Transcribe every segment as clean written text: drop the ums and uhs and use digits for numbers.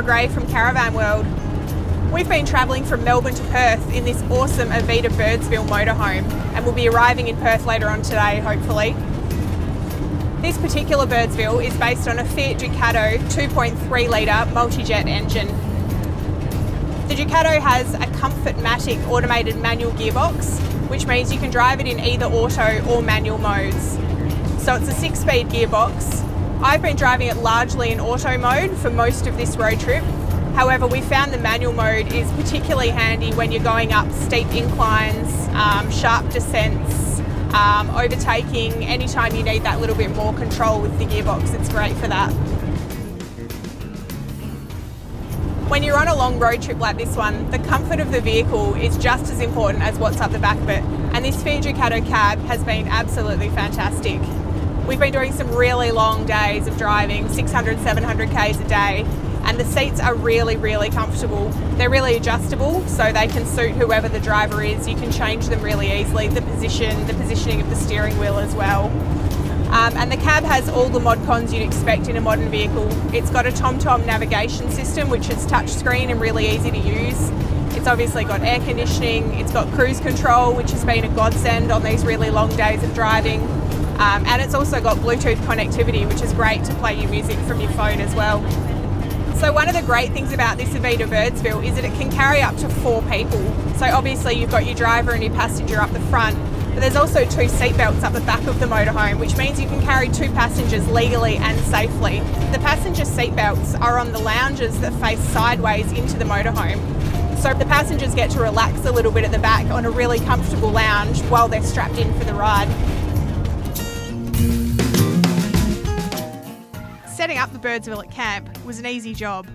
Gray from Caravan World. We've been travelling from Melbourne to Perth in this awesome AVIDA Birdsville motorhome, and we'll be arriving in Perth later on today, hopefully. This particular Birdsville is based on a Fiat Ducato 2.3 litre multi-jet engine. The Ducato has a Comfort-Matic automated manual gearbox, which means you can drive it in either auto or manual modes. So it's a 6-speed gearbox. I've been driving it largely in auto mode for most of this road trip. However, we found the manual mode is particularly handy when you're going up steep inclines, sharp descents, overtaking. Anytime you need that little bit more control with the gearbox, it's great for that. When you're on a long road trip like this one, the comfort of the vehicle is just as important as what's up the back of it, and this Fiat Ducato cab has been absolutely fantastic. We've been doing some really long days of driving, 600, 700 k's a day, and the seats are really, really comfortable. They're really adjustable, so they can suit whoever the driver is. You can change them really easily, the positioning of the steering wheel as well. And the cab has all the mod cons you'd expect in a modern vehicle. It's got a TomTom navigation system, which is touchscreen and really easy to use. It's obviously got air conditioning, it's got cruise control, which has been a godsend on these really long days of driving. And it's also got Bluetooth connectivity, which is great to play your music from your phone as well. So one of the great things about this AVIDA Birdsville is that it can carry up to 4 people. So obviously you've got your driver and your passenger up the front, but there's also 2 seat belts up the back of the motorhome, which means you can carry 2 passengers legally and safely. The passenger seat belts are on the lounges that face sideways into the motorhome. So the passengers get to relax a little bit at the back on a really comfortable lounge while they're strapped in for the ride. Setting up the Birdsville at camp was an easy job.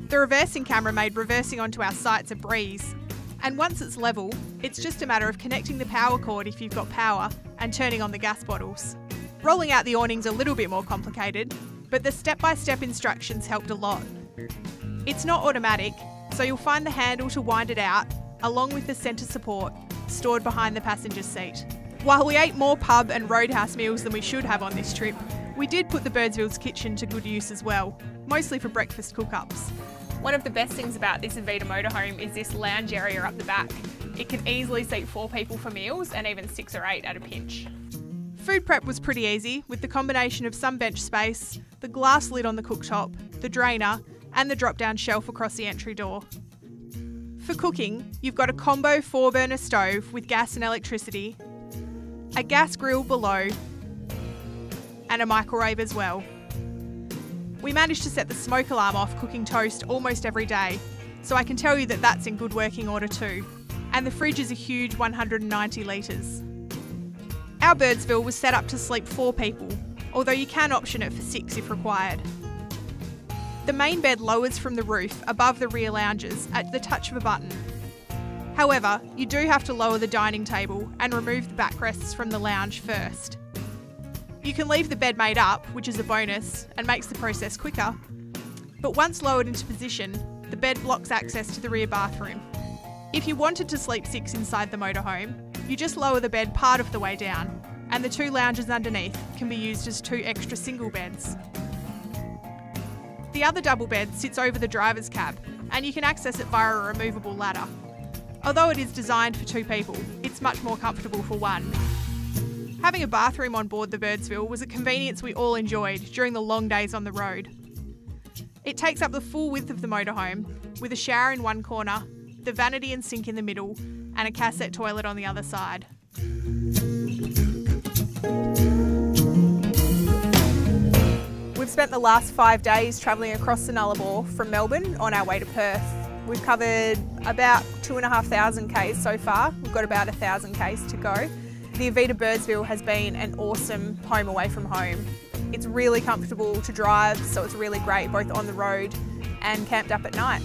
The reversing camera made reversing onto our sites a breeze, and once it's level, it's just a matter of connecting the power cord if you've got power and turning on the gas bottles. Rolling out the awning's a little bit more complicated, but the step-by-step instructions helped a lot. It's not automatic, so you'll find the handle to wind it out, along with the centre support, stored behind the passenger seat. While we ate more pub and roadhouse meals than we should have on this trip, we did put the Birdsville's kitchen to good use as well, mostly for breakfast cook-ups. One of the best things about this AVIDA motorhome is this lounge area up the back. It can easily seat 4 people for meals and even 6 or 8 at a pinch. Food prep was pretty easy, with the combination of some bench space, the glass lid on the cooktop, the drainer, and the drop-down shelf across the entry door. For cooking, you've got a combo 4-burner stove with gas and electricity, a gas grill below, and a microwave as well. We managed to set the smoke alarm off cooking toast almost every day, so I can tell you that that's in good working order too. And the fridge is a huge 190 litres. Our Birdsville was set up to sleep 4 people, although you can option it for 6 if required. The main bed lowers from the roof above the rear lounges at the touch of a button. However, you do have to lower the dining table and remove the backrests from the lounge first. You can leave the bed made up, which is a bonus and makes the process quicker, but once lowered into position, the bed blocks access to the rear bathroom. If you wanted to sleep 6 inside the motorhome, you just lower the bed part of the way down, and the 2 lounges underneath can be used as 2 extra single beds. The other double bed sits over the driver's cab, and you can access it via a removable ladder. Although it is designed for 2 people, it's much more comfortable for 1. Having a bathroom on board the Birdsville was a convenience we all enjoyed during the long days on the road. It takes up the full width of the motorhome, with a shower in one corner, the vanity and sink in the middle, and a cassette toilet on the other side. We've spent the last 5 days travelling across the Nullarbor from Melbourne on our way to Perth. We've covered about 2,500 k's so far. We've got about 1,000 k's to go. The AVIDA Birdsville has been an awesome home away from home. It's really comfortable to drive, so it's really great both on the road and camped up at night.